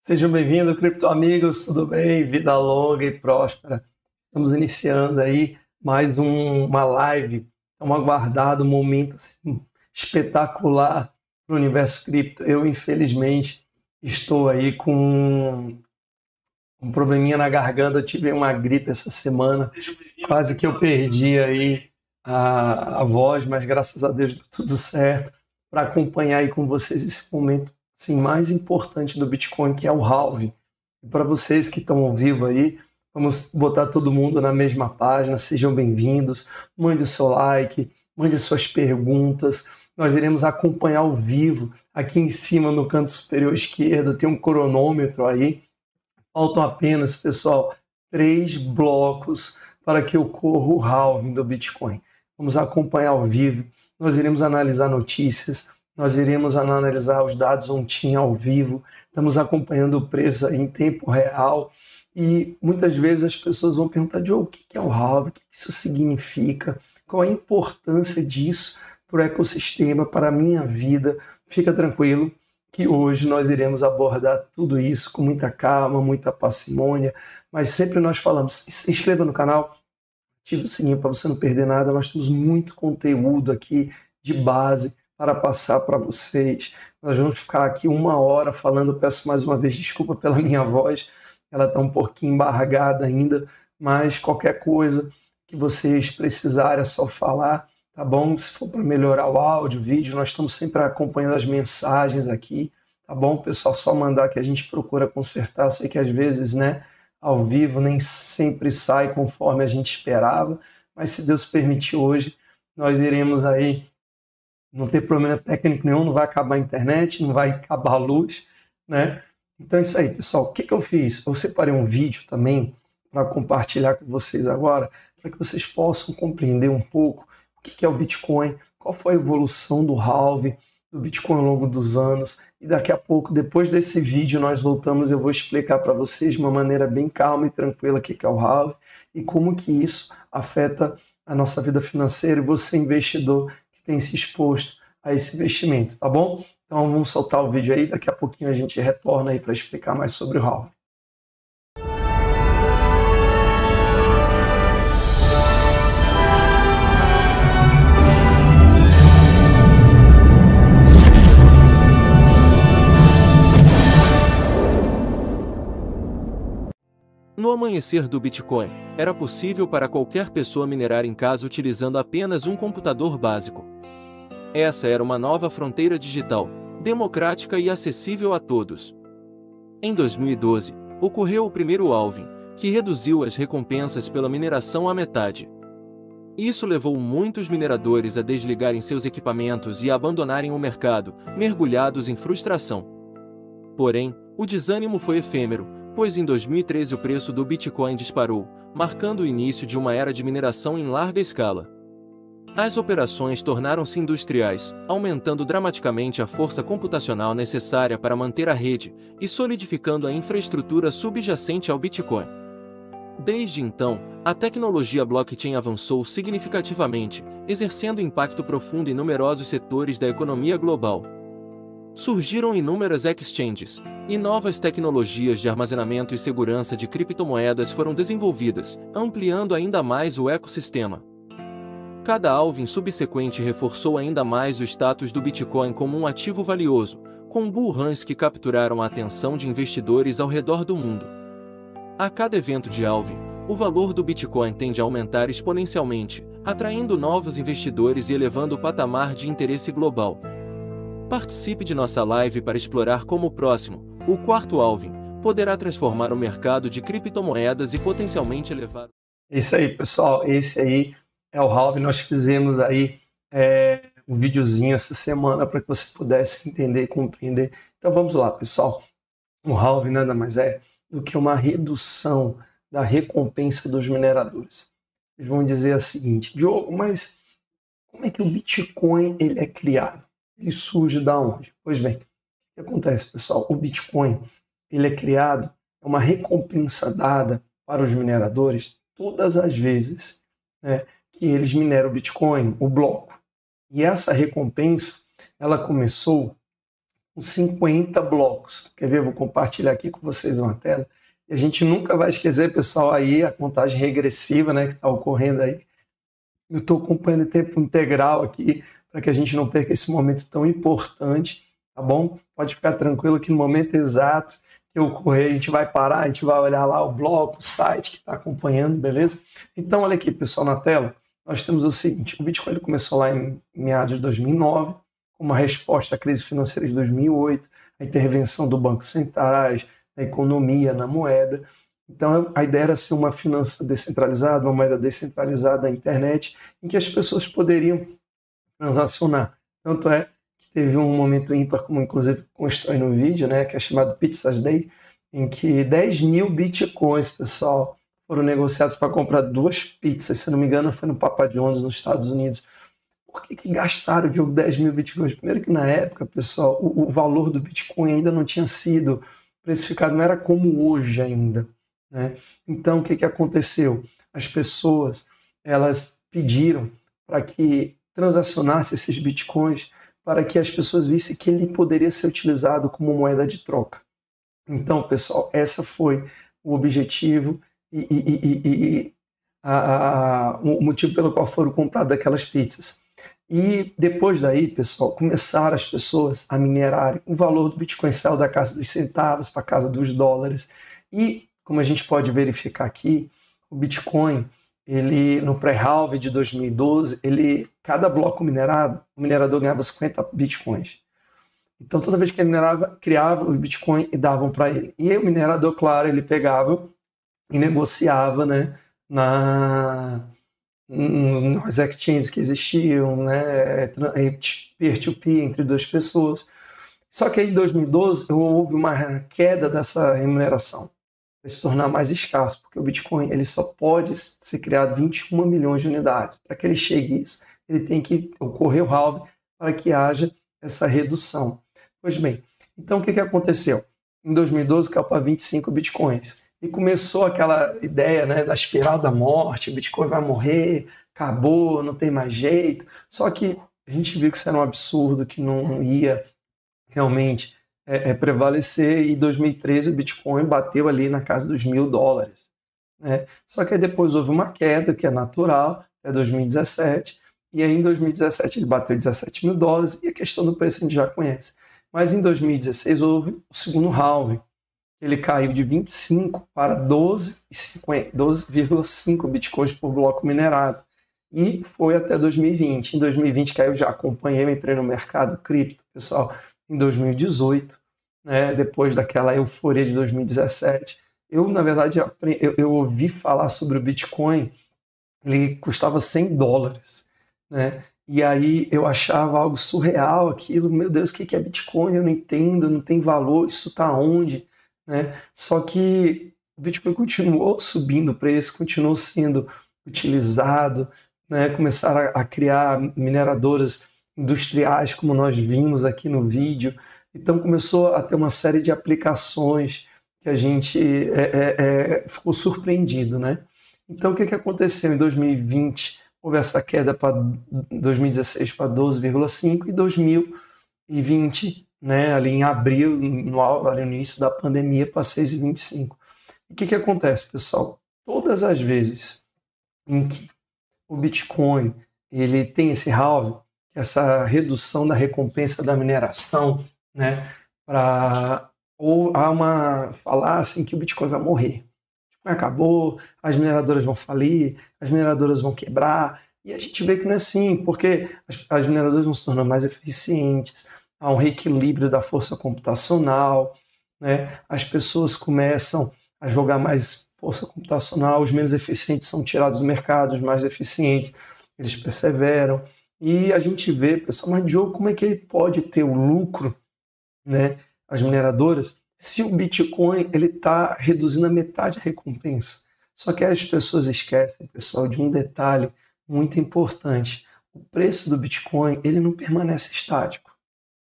Sejam bem-vindos, cripto amigos, tudo bem? Vida longa e próspera. Estamos iniciando aí mais uma live, um aguardado momento assim, espetacular para o universo cripto. Eu, infelizmente, estou aí com um probleminha na garganta, eu tive uma gripe essa semana, quase que eu perdi aí a voz, mas graças a Deus deu tudo certo para acompanhar aí com vocês esse momento assim, mais importante do Bitcoin, que é o halving. E para vocês que estão ao vivo aí, vamos botar todo mundo na mesma página, sejam bem-vindos, mande o seu like, mande suas perguntas, nós iremos acompanhar ao vivo, aqui em cima no canto superior esquerdo tem um cronômetro aí, faltam apenas, pessoal, 3 blocos para que ocorra o halving do Bitcoin. Vamos acompanhar ao vivo, nós iremos analisar notícias, nós iremos analisar os dados on-chain ao vivo, estamos acompanhando o preço em tempo real e muitas vezes as pessoas vão perguntar, Diogo, o que é o halving, o que isso significa, qual a importância disso para o ecossistema, para a minha vida. Fica tranquilo que hoje nós iremos abordar tudo isso com muita calma, muita parcimônia, mas sempre nós falamos, se inscreva no canal, ative o sininho para você não perder nada, nós temos muito conteúdo aqui de base para passar para vocês. Nós vamos ficar aqui 1 hora falando, peço mais uma vez desculpa pela minha voz, ela está um pouquinho embargada ainda, mas qualquer coisa que vocês precisarem é só falar, tá bom? Se for para melhorar o áudio, o vídeo, nós estamos sempre acompanhando as mensagens aqui, tá bom? Pessoal, só mandar que a gente procura consertar, eu sei que às vezes, né, ao vivo nem sempre sai conforme a gente esperava, mas se Deus permitir hoje, nós iremos aí não ter problema técnico nenhum, não vai acabar a internet, não vai acabar a luz, né? Então é isso aí, pessoal. O que eu fiz? Eu separei um vídeo também para compartilhar com vocês agora, para que vocês possam compreender um pouco o que é o Bitcoin, qual foi a evolução do halving do Bitcoin ao longo dos anos, e daqui a pouco, depois desse vídeo, nós voltamos e eu vou explicar para vocês de uma maneira bem calma e tranquila o que é o halving e como que isso afeta a nossa vida financeira e você, investidor, tem se exposto a esse investimento, tá bom? Então vamos soltar o vídeo aí, daqui a pouquinho a gente retorna aí para explicar mais sobre o halving. No amanhecer do Bitcoin, era possível para qualquer pessoa minerar em casa utilizando apenas um computador básico. Essa era uma nova fronteira digital, democrática e acessível a todos. Em 2012, ocorreu o primeiro halving, que reduziu as recompensas pela mineração à metade. Isso levou muitos mineradores a desligarem seus equipamentos e a abandonarem o mercado, mergulhados em frustração. Porém, o desânimo foi efêmero, pois em 2013 o preço do Bitcoin disparou, marcando o início de uma era de mineração em larga escala. As operações tornaram-se industriais, aumentando dramaticamente a força computacional necessária para manter a rede e solidificando a infraestrutura subjacente ao Bitcoin. Desde então, a tecnologia blockchain avançou significativamente, exercendo impacto profundo em numerosos setores da economia global. Surgiram inúmeras exchanges, e novas tecnologias de armazenamento e segurança de criptomoedas foram desenvolvidas, ampliando ainda mais o ecossistema. Cada halving subsequente reforçou ainda mais o status do Bitcoin como um ativo valioso, com bull runs que capturaram a atenção de investidores ao redor do mundo. A cada evento de halving, o valor do Bitcoin tende a aumentar exponencialmente, atraindo novos investidores e elevando o patamar de interesse global. Participe de nossa live para explorar como o próximo, o quarto halving, poderá transformar o mercado de criptomoedas e potencialmente elevar... Isso aí, pessoal. Esse aí é o halving. Nós fizemos aí um videozinho essa semana para que você pudesse entender e compreender. Então vamos lá, pessoal. O halving nada mais é do que uma redução da recompensa dos mineradores. Eles vão dizer o seguinte, Diogo, mas como é que o Bitcoin ele é criado? Ele surge da onde? Pois bem, o que acontece, pessoal? O Bitcoin ele é criado, é uma recompensa dada para os mineradores todas as vezes, né, que eles mineram o Bitcoin, o bloco. E essa recompensa, ela começou com 50 blocos. Quer ver? Eu vou compartilhar aqui com vocês uma tela. E a gente nunca vai esquecer, pessoal, aí a contagem regressiva, né, que está ocorrendo aí. Eu estou acompanhando em tempo integral aqui, para que a gente não perca esse momento tão importante, tá bom? Pode ficar tranquilo que no momento exato que ocorrer, a gente vai parar, a gente vai olhar lá o bloco, o site que está acompanhando, beleza? Então, olha aqui, pessoal, na tela, nós temos o seguinte: o Bitcoin ele começou lá em meados de 2009, como uma resposta à crise financeira de 2008, a intervenção do Banco Centrais, na economia, na moeda. Então, a ideia era ser uma finança descentralizada, uma moeda descentralizada da internet, em que as pessoas poderiam transacionar. Tanto é que teve um momento ímpar, como inclusive constrói no vídeo, né, que é chamado Pizzas Day, em que 10 mil bitcoins, pessoal, foram negociados para comprar 2 pizzas. Se não me engano, foi no Papa John's, nos Estados Unidos. Por que gastaram, Diogo, 10 mil bitcoins? Primeiro que na época, pessoal, o valor do Bitcoin ainda não tinha sido precificado, não era como hoje ainda, né? Então, o que aconteceu? As pessoas, elas pediram para que transacionasse esses bitcoins para que as pessoas vissem que ele poderia ser utilizado como moeda de troca. Então, pessoal, esse foi o objetivo o motivo pelo qual foram compradas aquelas pizzas. E depois daí, pessoal, começaram as pessoas a minerarem. O valor do Bitcoin saiu da casa dos centavos para a casa dos dólares. E, como a gente pode verificar aqui, o Bitcoin, ele no pré-halving de 2012, cada bloco minerado, o minerador ganhava 50 Bitcoins. Então, toda vez que ele minerava, criava o Bitcoin e davam para ele. E aí, o minerador, claro, ele pegava e negociava, né, nas exchanges que existiam, né, peer-to-peer entre 2 pessoas. Só que aí em 2012 houve uma queda dessa remuneração para se tornar mais escasso, porque o Bitcoin ele só pode ser criado 21 milhões de unidades. Para que ele chegue a isso, ele tem que ocorrer o halving para que haja essa redução. Pois bem, então o que aconteceu? Em 2012 caiu para 25 Bitcoins. E começou aquela ideia, né, da espiral da morte, o Bitcoin vai morrer, acabou, não tem mais jeito. Só que a gente viu que isso era um absurdo, que não ia realmente prevalecer. E em 2013 o Bitcoin bateu ali na casa dos $1.000. Né? Só que aí depois houve uma queda, que é natural, até 2017. E aí em 2017 ele bateu $17.000 e a questão do preço a gente já conhece. Mas em 2016 houve o segundo halving. Ele caiu de 25 para 12,5 bitcoins por bloco minerado. E foi até 2020. Em 2020 caiu, já acompanhei, entrei no mercado cripto, pessoal, em 2018, né, depois daquela euforia de 2017. Eu, na verdade, eu ouvi falar sobre o Bitcoin, ele custava $100, né? E aí eu achava algo surreal aquilo. Meu Deus, o que é Bitcoin? Eu não entendo, não tem valor, isso está onde? Né? Só que o Bitcoin continuou subindo o preço, continuou sendo utilizado, né? Começaram a criar mineradoras industriais, como nós vimos aqui no vídeo. Então começou a ter uma série de aplicações que a gente ficou surpreendido, né? Então o que aconteceu? Em 2020 houve essa queda para 2016 para 12,5 e 2020, né, ali em abril, ali no início da pandemia, para 6,25. E o que acontece, pessoal? Todas as vezes em que o Bitcoin ele tem esse halving, essa redução da recompensa da mineração, né, ou há uma falácia em que o Bitcoin vai morrer. Acabou, as mineradoras vão falir, as mineradoras vão quebrar, e a gente vê que não é assim, porque as mineradoras vão se tornar mais eficientes, há um reequilíbrio da força computacional, né? As pessoas começam a jogar mais força computacional, os menos eficientes são tirados do mercado, os mais eficientes, eles perseveram, e a gente vê, pessoal, mas Diogo, como é que ele pode ter o lucro, né, as mineradoras, se o Bitcoin está reduzindo a metade da recompensa? Só que as pessoas esquecem, pessoal, de um detalhe muito importante. O preço do Bitcoin ele não permanece estático.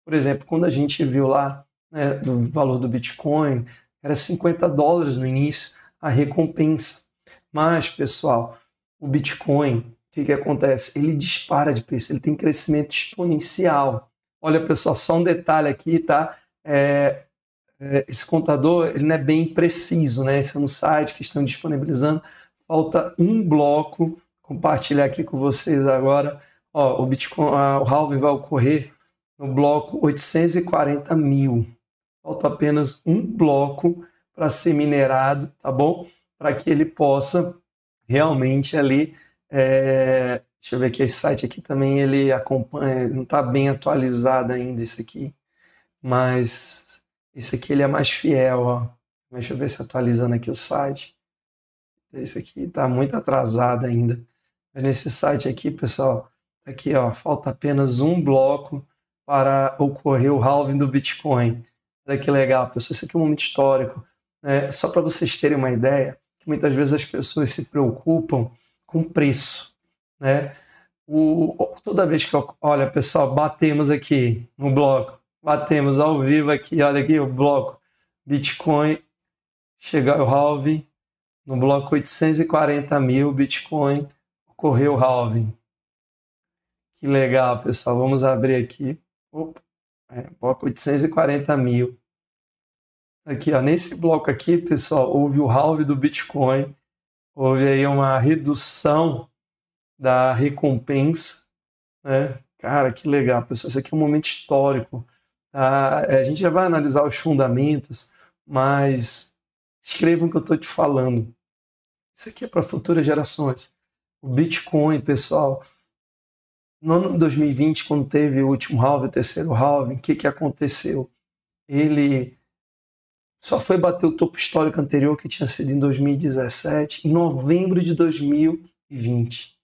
Por exemplo, quando a gente viu lá, né, do valor do Bitcoin, era $50 no início a recompensa. Mas, pessoal, o Bitcoin, o que acontece? Ele dispara de preço, ele tem crescimento exponencial. Olha, pessoal, só um detalhe aqui, tá? esse contador ele não é bem preciso, né? Esse é um site que estão disponibilizando. Falta um bloco. Compartilhar aqui com vocês agora. Ó, o Bitcoin, o halving vai ocorrer no bloco 840 mil. Falta apenas um bloco para ser minerado, tá bom? Para que ele possa realmente ali. Deixa eu ver aqui, esse site aqui também ele acompanha, não está bem atualizado ainda esse aqui, mas esse aqui ele é mais fiel, ó. Deixa eu ver se atualizando aqui o site. Esse aqui está muito atrasado ainda. Mas nesse site aqui, pessoal, aqui ó, falta apenas um bloco para ocorrer o halving do Bitcoin. Olha que legal, pessoal, isso aqui é um momento histórico, né? Só para vocês terem uma ideia, que muitas vezes as pessoas se preocupam com preço, né? Toda vez que olha, pessoal, batemos aqui no bloco, batemos ao vivo aqui, olha aqui o bloco Bitcoin, chega o halving, no bloco 840 mil Bitcoin, ocorreu o halving. Que legal, pessoal, vamos abrir aqui, bloco 840 mil. Aqui, ó, nesse bloco aqui, pessoal, houve o halving do Bitcoin, houve aí uma redução da recompensa, né? Cara, que legal, pessoal, isso aqui é um momento histórico, tá? A gente já vai analisar os fundamentos, mas escrevam o que eu estou te falando. Isso aqui é para futuras gerações. O Bitcoin, pessoal, no ano de 2020, quando teve o último halving, o terceiro halving, o que aconteceu? Ele só foi bater o topo histórico anterior, que tinha sido em 2017, em novembro de 2020.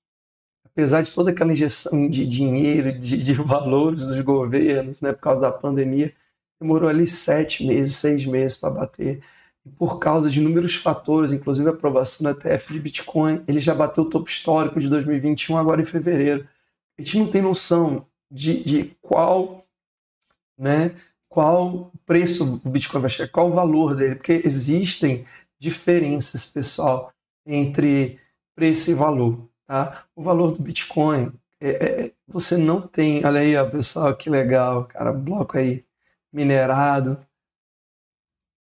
Apesar de toda aquela injeção de dinheiro, de valores dos governos, né, por causa da pandemia, demorou ali 7 meses, 6 meses para bater. E por causa de inúmeros fatores, inclusive a aprovação da ETF de Bitcoin, ele já bateu o topo histórico de 2021, agora em fevereiro. A gente não tem noção de qual preço o Bitcoin vai chegar, qual o valor dele, porque existem diferenças, pessoal, entre preço e valor. Tá? O valor do Bitcoin, você não tem, olha aí, ó, pessoal, que legal, cara, bloco aí, minerado,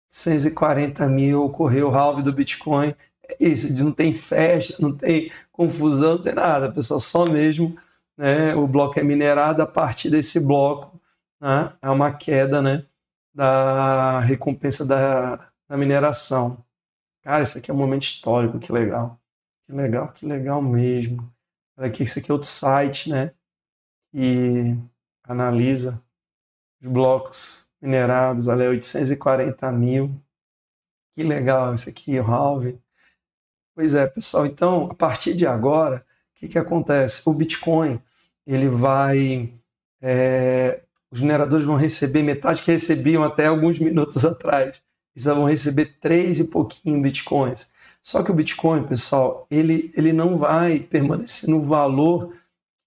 140 mil, ocorreu o halving do Bitcoin, é isso, não tem festa, não tem confusão, não tem nada, pessoal, só mesmo, né, o bloco é minerado, a partir desse bloco, né, é uma queda, né, da recompensa da mineração. Cara, isso aqui é um momento histórico, que legal. Que legal mesmo. Olha aqui, esse aqui é outro site, né, que analisa os blocos minerados, olha, 840 mil. Que legal isso aqui, o halving. Pois é, pessoal, então, a partir de agora, o que acontece? O Bitcoin, ele vai... os mineradores vão receber metade que recebiam até alguns minutos atrás. Eles vão receber 3 e pouquinho Bitcoins. Só que o Bitcoin, pessoal, ele não vai permanecer no valor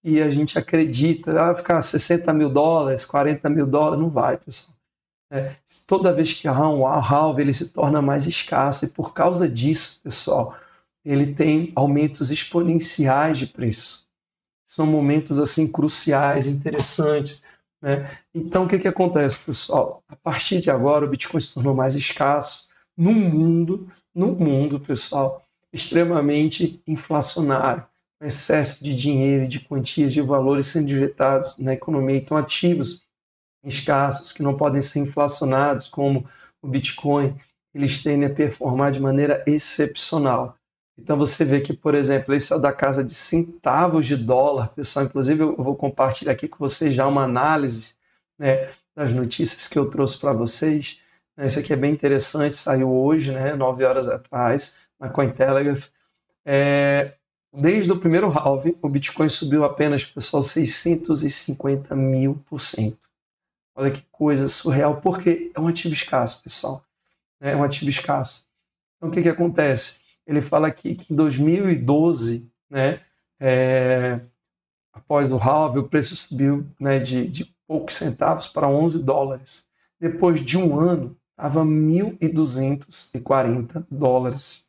que a gente acredita. Vai ficar 60 mil dólares, 40 mil dólares, não vai, pessoal. Toda vez que há um halving, ele se torna mais escasso. E por causa disso, pessoal, ele tem aumentos exponenciais de preço. São momentos assim cruciais, interessantes, né? Então, o que acontece, pessoal? A partir de agora, o Bitcoin se tornou mais escasso no mundo, pessoal, extremamente inflacionário, excesso de dinheiro e de quantias de valores sendo injetados na economia, então ativos escassos que não podem ser inflacionados, como o Bitcoin, eles tendem a performar de maneira excepcional. Então você vê que, por exemplo, esse é da casa de centavos de dólar, pessoal, inclusive eu vou compartilhar aqui com vocês já uma análise, né, das notícias que eu trouxe para vocês. Esse aqui é bem interessante, saiu hoje, né, 9 horas atrás, na Cointelegraph. Desde o primeiro halving, o Bitcoin subiu apenas, pessoal, 650 mil%. Olha que coisa surreal, porque é um ativo escasso, pessoal. É um ativo escasso. Então, o que acontece? Ele fala aqui que em 2012, né, após o halving, o preço subiu, né, de poucos centavos para 11 dólares. Depois de um ano, estava 1.240 dólares.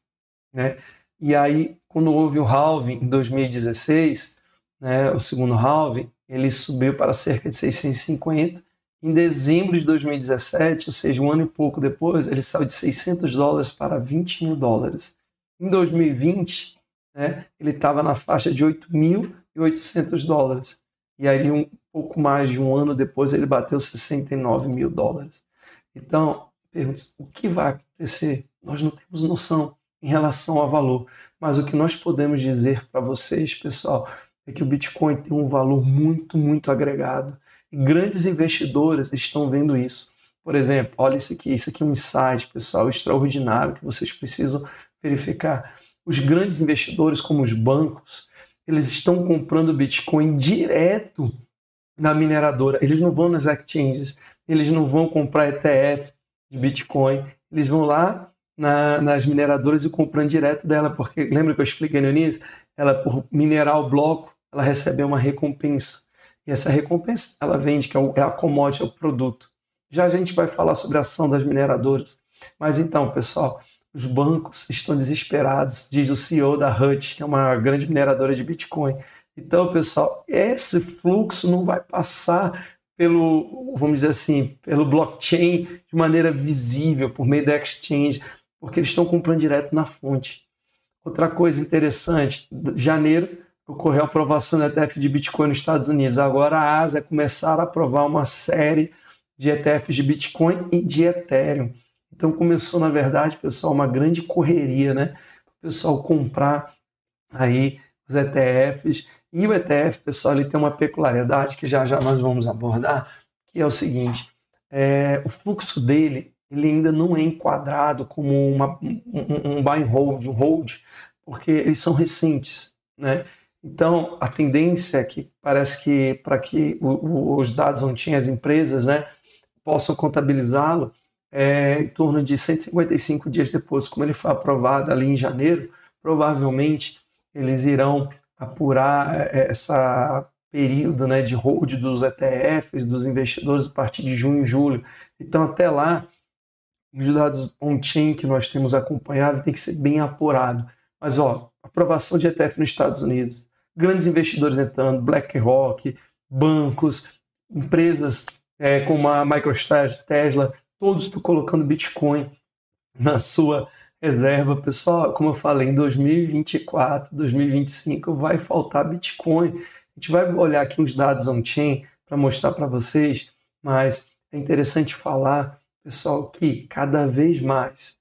Né? E aí, quando houve o halving em 2016, né, o segundo halving, ele subiu para cerca de 650 Em dezembro de 2017, ou seja, um ano e pouco depois, ele saiu de $600 para $20.000. Em 2020, né, ele estava na faixa de $8.800. E aí, um pouco mais de um ano depois, ele bateu $69.000. Então, pergunta, o que vai acontecer? Nós não temos noção em relação ao valor, mas o que nós podemos dizer para vocês, pessoal, é que o Bitcoin tem um valor muito, muito agregado. E grandes investidores estão vendo isso. Por exemplo, olha isso aqui é um insight, pessoal, extraordinário que vocês precisam verificar. Os grandes investidores, como os bancos, eles estão comprando Bitcoin direto na mineradora. Eles não vão nas exchanges, eles não vão comprar ETF de Bitcoin, eles vão lá nas mineradoras e comprando direto dela, porque lembra que eu expliquei no início? Ela, por minerar o bloco, ela recebe uma recompensa. E essa recompensa, ela vende, que é a commodity, é o produto. Já a gente vai falar sobre a ação das mineradoras. Mas então, pessoal, os bancos estão desesperados, diz o CEO da Hut, que é uma grande mineradora de Bitcoin. Então, pessoal, esse fluxo não vai passar pelo, vamos dizer assim, pelo blockchain de maneira visível, por meio da exchange, porque eles estão comprando direto na fonte. Outra coisa interessante, em janeiro ocorreu a aprovação do ETF de Bitcoin nos Estados Unidos. Agora a Ásia começaram a aprovar uma série de ETFs de Bitcoin e de Ethereum. Então começou, na verdade, pessoal, uma grande correria, né? O pessoal comprar aí os ETFs. E o ETF, pessoal, ele tem uma peculiaridade que já já nós vamos abordar, que é o seguinte, o fluxo dele, ele ainda não é enquadrado como um buy and hold, um hold, porque eles são recentes, né? Então, a tendência é que parece que para que os dados on-chain, as empresas, né, possam contabilizá-lo, em torno de 155 dias depois, como ele foi aprovado ali em janeiro, provavelmente eles irão apurar essa período, né, de hold dos ETFs, dos investidores a partir de junho e julho. Então, até lá, os dados on-chain que nós temos acompanhado tem que ser bem apurado. Mas, aprovação de ETF nos Estados Unidos, grandes investidores entrando, BlackRock, bancos, empresas como a MicroStrategy, Tesla, todos estão colocando Bitcoin na sua reserva. Pessoal, como eu falei, em 2024, 2025 vai faltar Bitcoin. A gente vai olhar aqui uns dados on-chain para mostrar para vocês, mas é interessante falar, pessoal, que cada vez mais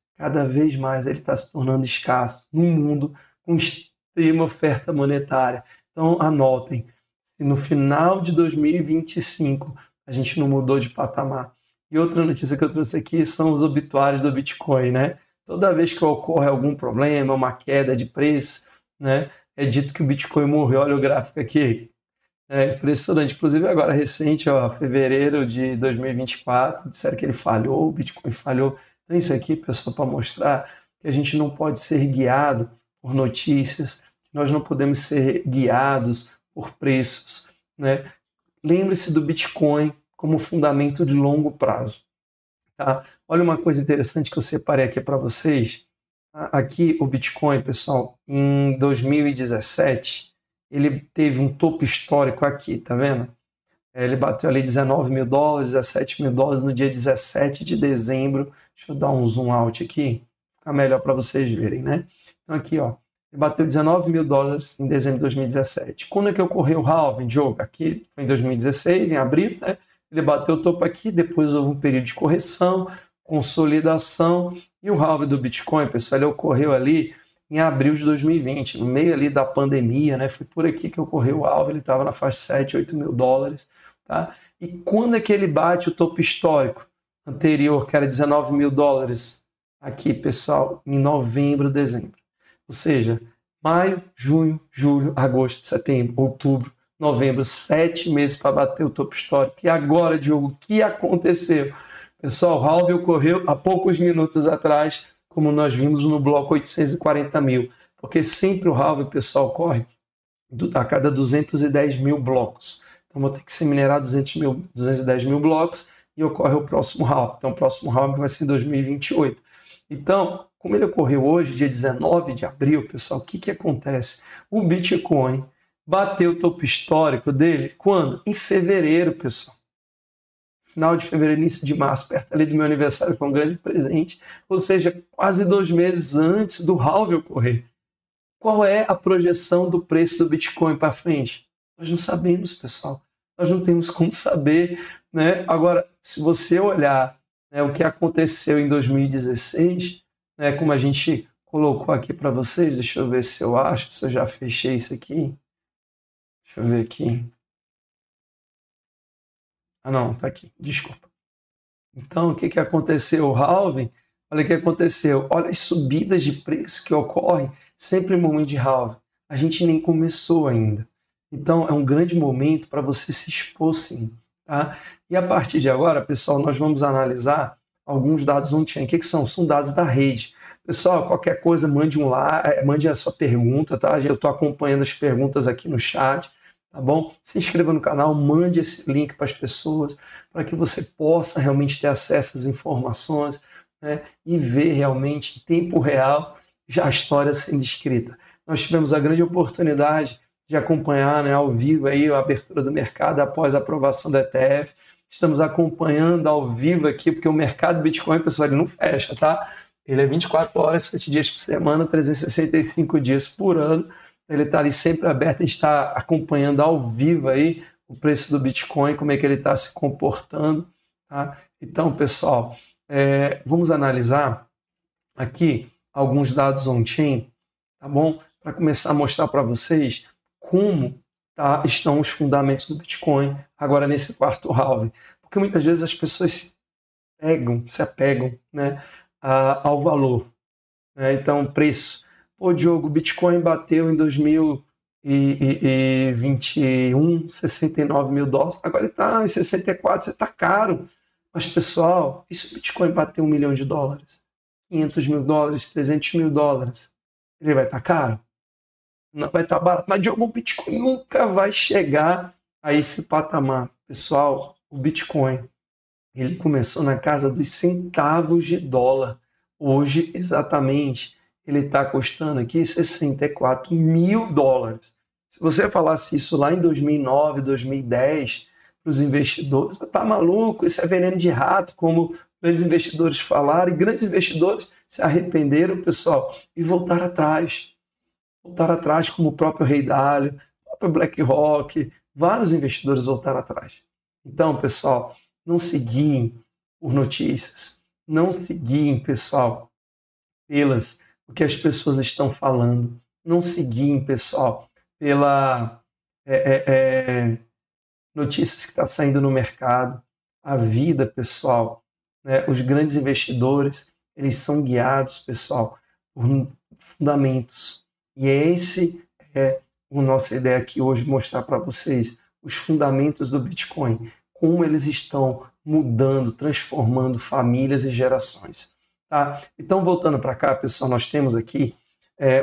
ele está se tornando escasso no mundo com extrema oferta monetária. Então, anotem, se no final de 2025 a gente não mudou de patamar. E outra notícia que eu trouxe aqui são os obituários do Bitcoin, né? Toda vez que ocorre algum problema, uma queda de preço, né, é dito que o Bitcoin morreu. Olha o gráfico aqui. É impressionante. Inclusive agora recente, fevereiro de 2024, disseram que ele falhou, o Bitcoin falhou. Então isso aqui, pessoal, para mostrar que a gente não pode ser guiado por notícias, nós não podemos ser guiados por preços, né? Lembre-se do Bitcoin como fundamento de longo prazo. Tá? Olha uma coisa interessante que eu separei aqui para vocês. Aqui o Bitcoin, pessoal, em 2017, ele teve um topo histórico aqui, tá vendo? Ele bateu ali $19.000, $17.000 no dia 17 de dezembro. Deixa eu dar um zoom out aqui, fica melhor para vocês verem, né? Então aqui, ele bateu $19.000 em dezembro de 2017. Quando é que ocorreu o halving, Diogo? Aqui foi em 2016, em abril, né? Ele bateu o topo aqui, depois houve um período de correção, consolidação, e o halving do Bitcoin, pessoal, ele ocorreu ali em abril de 2020, no meio ali da pandemia, né? Foi por aqui que ocorreu o halving, ele estava na faixa de $7.000, $8.000, tá? E quando é que ele bate o topo histórico anterior, que era $19.000? Aqui, pessoal, em novembro, dezembro. Ou seja, maio, junho, julho, agosto, setembro, outubro, novembro, 7 meses para bater o topo histórico. E agora, Diogo, o que aconteceu? Pessoal, o halving ocorreu há poucos minutos atrás, como nós vimos no bloco 840 mil, porque sempre o halving, pessoal, ocorre a cada 210 mil blocos. Então, vou ter que ser minerar 210 mil blocos e ocorre o próximo halving. Então, o próximo halving vai ser em 2028. Então, como ele ocorreu hoje, dia 19 de abril, pessoal, o que acontece? O Bitcoin bateu o topo histórico dele quando? Em fevereiro, pessoal. final de fevereiro, início de março, perto ali do meu aniversário, foi um grande presente, ou seja, quase 2 meses antes do halving ocorrer. Qual é a projeção do preço do Bitcoin para frente? Nós não sabemos, pessoal. Nós não temos como saber, né? Agora, se você olhar, né, o que aconteceu em 2016, né, como a gente colocou aqui para vocês, deixa eu ver se eu acho, se eu já fechei isso aqui. Deixa eu ver aqui. Ah, não, tá aqui, desculpa. Então, o que aconteceu? O halving, olha o que aconteceu. Olha as subidas de preço que ocorrem sempre em momento de halving. A gente nem começou ainda. Então, é um grande momento para você se expor, sim. Tá? E a partir de agora, pessoal, nós vamos analisar alguns dados on-chain. O que são? São dados da rede. Pessoal, qualquer coisa, mande a sua pergunta, tá? Eu estou acompanhando as perguntas aqui no chat, tá bom? Se inscreva no canal, mande esse link para as pessoas, para que você possa realmente ter acesso às informações, né? E ver realmente em tempo real já a história sendo escrita. Nós tivemos a grande oportunidade de acompanhar, né, ao vivo aí a abertura do mercado após a aprovação da ETF. Estamos acompanhando ao vivo aqui, porque o mercado Bitcoin, pessoal, ele não fecha, tá? Ele é 24 horas, 7 dias por semana, 365 dias por ano. Ele está ali sempre aberto, a gente está acompanhando ao vivo aí o preço do Bitcoin, como é que ele está se comportando, tá? Então, pessoal, vamos analisar aqui alguns dados on-chain, tá bom? Para começar a mostrar para vocês como estão os fundamentos do Bitcoin agora nesse quarto halving. Porque muitas vezes as pessoas se apegam, né, ao valor, né? Então, preço. Pô, Diogo, o Bitcoin bateu em 2021 69 mil dólares, agora ele está em 64, você está caro. Mas, pessoal, e se o Bitcoin bater $1 milhão, 500 mil dólares, 300 mil dólares, ele vai estar caro? Não vai estar barato. Mas, Diogo, o Bitcoin nunca vai chegar a esse patamar. Pessoal, o Bitcoin, ele começou na casa dos centavos de dólar. Hoje, exatamente, ele está custando aqui 64 mil dólares. Se você falasse isso lá em 2009, 2010, para os investidores, tá maluco, isso é veneno de rato, como grandes investidores falaram, e grandes investidores se arrependeram, pessoal, e voltaram atrás. Voltaram atrás, como o próprio Rei Dalio, o próprio BlackRock, vários investidores voltaram atrás. Então, pessoal, não se guiem por notícias, não se guiem, pessoal, pelas o que as pessoas estão falando, não se guiem, pessoal, pela notícias que está saindo no mercado. A vida, pessoal, né, os grandes investidores, eles são guiados, pessoal, por fundamentos. E esse é a nossa ideia aqui hoje, mostrar para vocês os fundamentos do Bitcoin, como eles estão mudando, transformando famílias e gerações. Tá? Então, voltando para cá, pessoal, nós temos aqui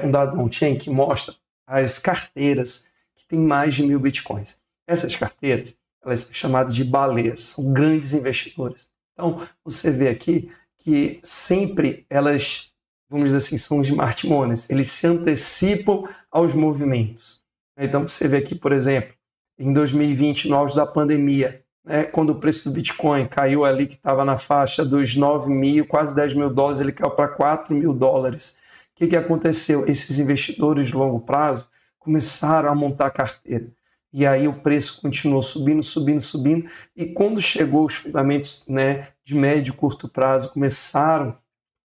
um dado on-chain que mostra as carteiras que têm mais de 1.000 Bitcoins. Essas carteiras, elas são chamadas de baleias, são grandes investidores. Então, você vê aqui que sempre elas, vamos dizer assim, são smart monies, eles se antecipam aos movimentos. Então, você vê aqui, por exemplo, em 2020, no auge da pandemia, né, quando o preço do Bitcoin caiu ali, que estava na faixa dos 9 mil, quase 10 mil dólares, ele caiu para 4 mil dólares. O que aconteceu? Esses investidores de longo prazo começaram a montar carteira. E aí o preço continuou subindo, subindo, subindo. E quando chegou os fundamentos, né, de médio e curto prazo, começaram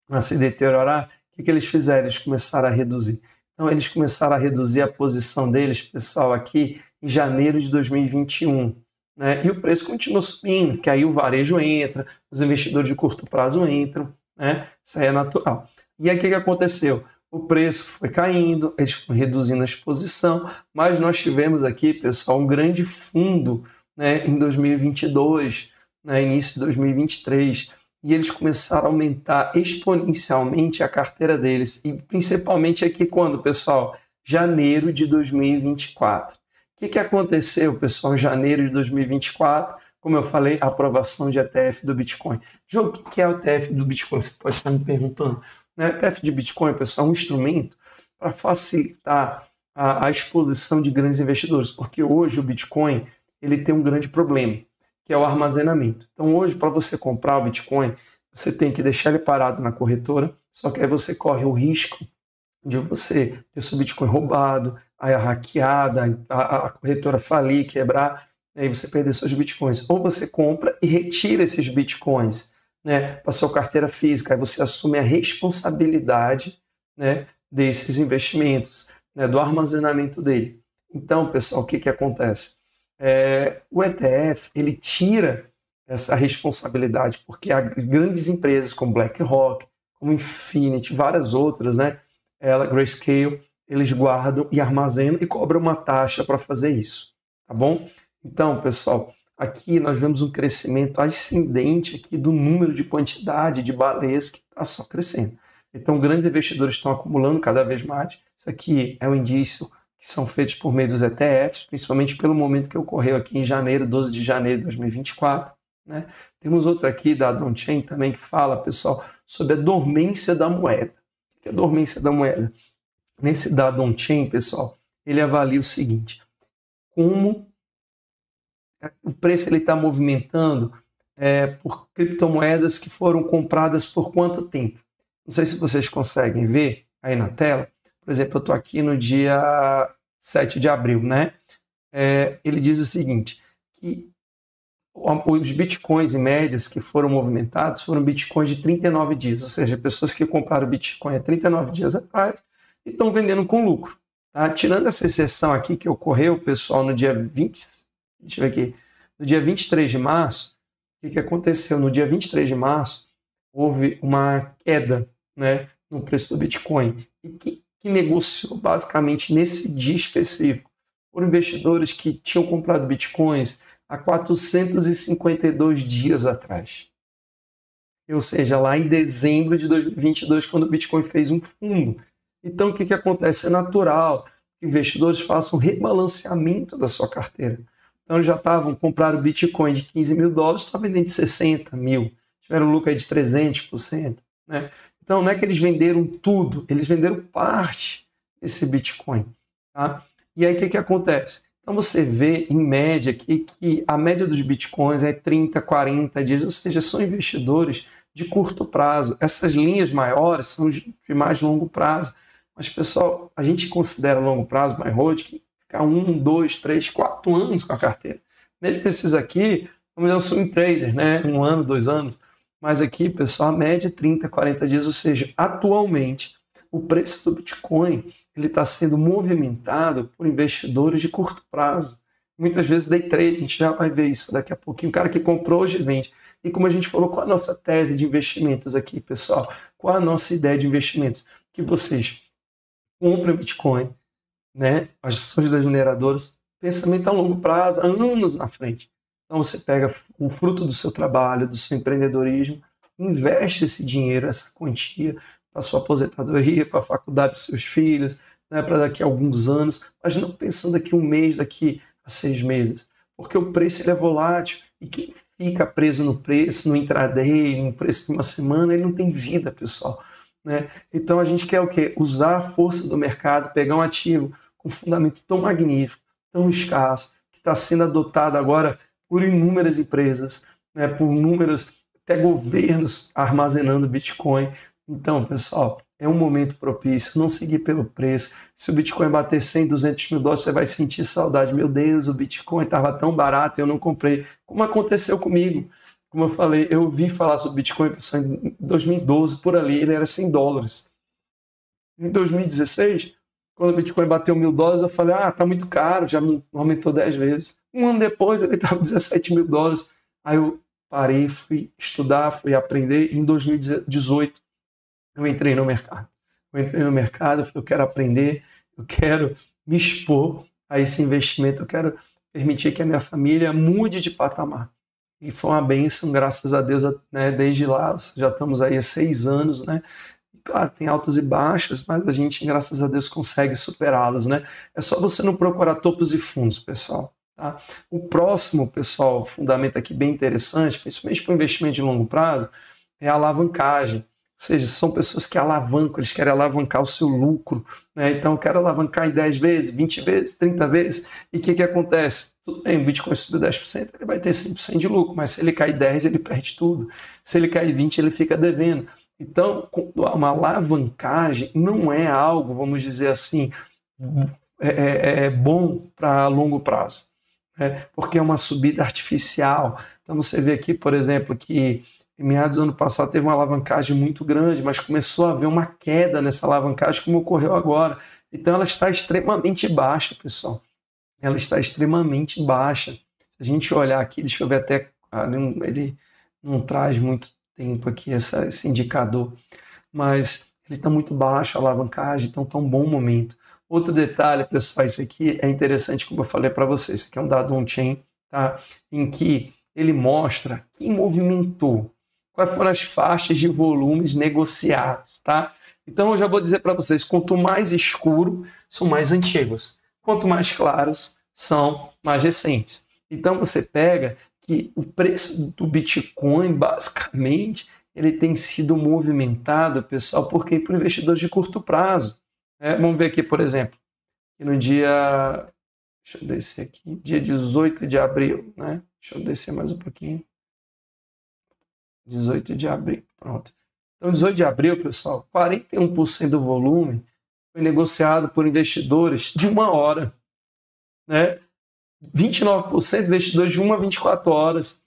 a se deteriorar, o que eles fizeram? Eles começaram a reduzir. Então, eles começaram a reduzir a posição deles, pessoal, aqui em janeiro de 2021. Né? E o preço continuou subindo, que aí o varejo entra, os investidores de curto prazo entram, né? Isso aí é natural. E aí o que aconteceu? O preço foi caindo, eles foram reduzindo a exposição, mas nós tivemos aqui, pessoal, um grande fundo, né, em 2022, né, início de 2023, e eles começaram a aumentar exponencialmente a carteira deles, e principalmente aqui quando, pessoal? Janeiro de 2024. O que aconteceu, pessoal, em janeiro de 2024? Como eu falei, a aprovação de ETF do Bitcoin. Jogo, o que é o ETF do Bitcoin? Você pode estar me perguntando. O ETF de Bitcoin, pessoal, é um instrumento para facilitar a exposição de grandes investidores, porque hoje o Bitcoin ele tem um grande problema, que é o armazenamento. Então hoje, para você comprar o Bitcoin, você tem que deixar ele parado na corretora, só que aí você corre o risco de você ter seu Bitcoin roubado, aí hackeada, a corretora falir, quebrar, aí você perder seus Bitcoins. Ou você compra e retira esses Bitcoins, né, para sua carteira física, aí você assume a responsabilidade, né, desses investimentos, né, do armazenamento dele. Então, pessoal, o que acontece? O ETF, ele tira essa responsabilidade, porque há grandes empresas como BlackRock, como Infinity, várias outras, né, Grayscale, eles guardam e armazenam e cobram uma taxa para fazer isso, tá bom? Então, pessoal, aqui nós vemos um crescimento ascendente aqui do número de quantidade de baleias que está só crescendo. Então, grandes investidores estão acumulando cada vez mais. Isso aqui é um indício que são feitos por meio dos ETFs, principalmente pelo momento que ocorreu aqui em janeiro, 12 de janeiro de 2024. Né? Temos outro aqui da On-Chain também que fala, pessoal, sobre a dormência da moeda. O que é a dormência da moeda? Nesse dado On-Chain, pessoal, ele avalia o seguinte: como o preço está movimentando por criptomoedas que foram compradas por quanto tempo. Não sei se vocês conseguem ver aí na tela. Por exemplo, eu estou aqui no dia 7 de abril, né? Ele diz o seguinte, que os bitcoins em médias que foram movimentados foram bitcoins de 39 dias, ou seja, pessoas que compraram bitcoin há 39 dias atrás e estão vendendo com lucro. Tá? Tirando essa exceção aqui que ocorreu, pessoal, no dia 20, deixa eu ver aqui, no dia 23 de março, o que aconteceu? No dia 23 de março, houve uma queda, né, no preço do Bitcoin. E que negociou basicamente nesse dia específico por investidores que tinham comprado Bitcoins há 452 dias atrás. Ou seja, lá em dezembro de 2022, quando o Bitcoin fez um fundo. Então, o que acontece? É natural que investidores façam um rebalanceamento da sua carteira. Então, eles já compraram Bitcoin de 15 mil dólares, estão vendendo de 60 mil. Tiveram lucro aí de 300%. Né? Então, não é que eles venderam tudo, eles venderam parte desse Bitcoin. Tá? E aí, o que acontece? Então, você vê, em média, que a média dos Bitcoins é 30, 40 dias, ou seja, são investidores de curto prazo. Essas linhas maiores são de mais longo prazo. Mas, pessoal, a gente considera longo prazo, buy and hold, que ficar 1, 2, 3, 4 anos com a carteira. Nele precisa aqui, vamos dizer, um swing trader, né? 1 ano, 2 anos. Mas aqui, pessoal, a média é 30, 40 dias, ou seja, atualmente, o preço do Bitcoin ele está sendo movimentado por investidores de curto prazo. Muitas vezes day trade, a gente já vai ver isso daqui a pouquinho. O cara que comprou hoje vende. E como a gente falou, qual a nossa tese de investimentos aqui, pessoal? Qual a nossa ideia de investimentos? Que vocês comprem Bitcoin, né? As ações das mineradoras, pensamento a longo prazo, anos na frente. Então você pega o fruto do seu trabalho, do seu empreendedorismo, investe esse dinheiro, essa quantia, para sua aposentadoria, para a faculdade dos seus filhos, né, para daqui a alguns anos, mas não pensando daqui a 1 mês, daqui a 6 meses. Porque o preço ele é volátil e quem fica preso no preço, no intraday, no preço de uma semana, ele não tem vida, pessoal. Né? Então a gente quer o quê? Usar a força do mercado, pegar um ativo com um fundamento tão magnífico, tão escasso, que está sendo adotado agora por inúmeras empresas, né, por inúmeros até governos armazenando Bitcoin. Então, pessoal, é um momento propício, não seguir pelo preço. Se o Bitcoin bater 100, 200 mil dólares, você vai sentir saudade. Meu Deus, o Bitcoin estava tão barato, eu não comprei. Como aconteceu comigo. Como eu falei, eu ouvi falar sobre Bitcoin, pessoal, em 2012, por ali, ele era 100 dólares. Em 2016, quando o Bitcoin bateu 1.000 dólares, eu falei, tá muito caro, já aumentou 10 vezes. 1 ano depois, ele estava 17 mil dólares. Aí eu parei, fui estudar, fui aprender. E em 2018, eu entrei no mercado. Eu falei, eu quero aprender, eu quero me expor a esse investimento, eu quero permitir que a minha família mude de patamar. E foi uma bênção, graças a Deus, né, desde lá, já estamos aí há 6 anos, né? Claro, tem altos e baixos, mas a gente, graças a Deus, consegue superá-los, né? É só você não procurar topos e fundos, pessoal. Tá? O próximo, pessoal, fundamento aqui bem interessante, principalmente para o investimento de longo prazo, é a alavancagem. seja, são pessoas que alavancam, eles querem alavancar o seu lucro, né? Então, eu quero alavancar em 10 vezes, 20 vezes, 30 vezes. E o que acontece? Tudo bem, o Bitcoin subiu 10%, ele vai ter 100% de lucro, mas se ele cair 10%, ele perde tudo. Se ele cair 20%, ele fica devendo. Então, uma alavancagem não é algo, vamos dizer assim, bom para longo prazo, né? Porque é uma subida artificial. Então, você vê aqui, por exemplo, que em meados do ano passado teve uma alavancagem muito grande, mas começou a haver uma queda nessa alavancagem, como ocorreu agora. Então, ela está extremamente baixa, pessoal. Ela está extremamente baixa. Se a gente olhar aqui, deixa eu ver até... Ele não traz muito tempo aqui esse indicador, mas ele está muito baixo, a alavancagem, então está um bom momento. Outro detalhe, pessoal, isso aqui é interessante, como eu falei para vocês, isso aqui é um dado on-chain, tá? Em que ele mostra quem movimentou, quais foram as faixas de volumes negociados, tá? Então eu já vou dizer para vocês, quanto mais escuro, são mais antigos. Quanto mais claros, são mais recentes. Então você pega que o preço do Bitcoin, basicamente, ele tem sido movimentado, pessoal, por quem? Por investidores de curto prazo. Vamos ver aqui, por exemplo, no dia... Deixa eu descer aqui, dia 18 de abril, né? Deixa eu descer mais um pouquinho. 18 de abril, pronto. Então, 18 de abril, pessoal, 41% do volume foi negociado por investidores de 1 hora, né? 29% investidores de 1 a 24 horas,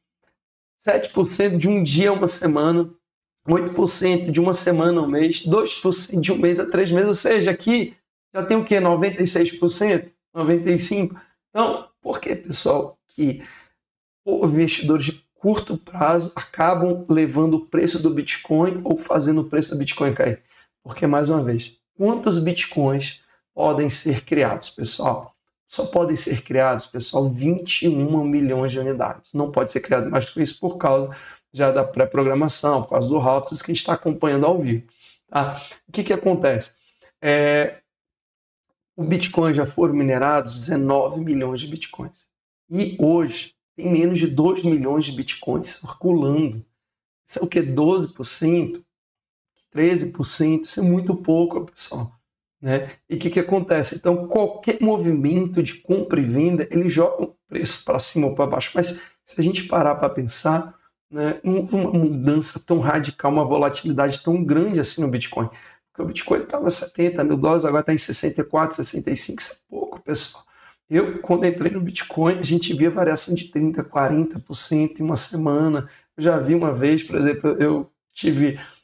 7% de um dia a uma semana, 8% de uma semana a um mês, 2% de um mês a 3 meses, ou seja, aqui já tem o quê? 96%? 95%? Então, por que, pessoal, que investidores de curto prazo acabam levando o preço do Bitcoin ou fazendo o preço do Bitcoin cair? Porque, mais uma vez, quantos Bitcoins podem ser criados, pessoal? Só podem ser criados, pessoal, 21 milhões de unidades. Não pode ser criado mais do que isso por causa já da pré-programação, por causa do halving, tudo que a gente está acompanhando ao vivo. Tá? O que acontece? O Bitcoin já foram minerados 19 milhões de Bitcoins. E hoje tem menos de 2 milhões de Bitcoins circulando. Isso é o que? 12%? 13%? Isso é muito pouco, pessoal. Né? E o que acontece? Então, qualquer movimento de compra e venda, ele joga o preço para cima ou para baixo. Mas se a gente parar para pensar, né, uma mudança tão radical, uma volatilidade tão grande assim no Bitcoin. Porque o Bitcoin estava $70 mil, agora está em 64, 65, isso é pouco, pessoal. Eu, quando entrei no Bitcoin, a gente via variação de 30%, 40% em uma semana. Eu já vi uma vez, por exemplo,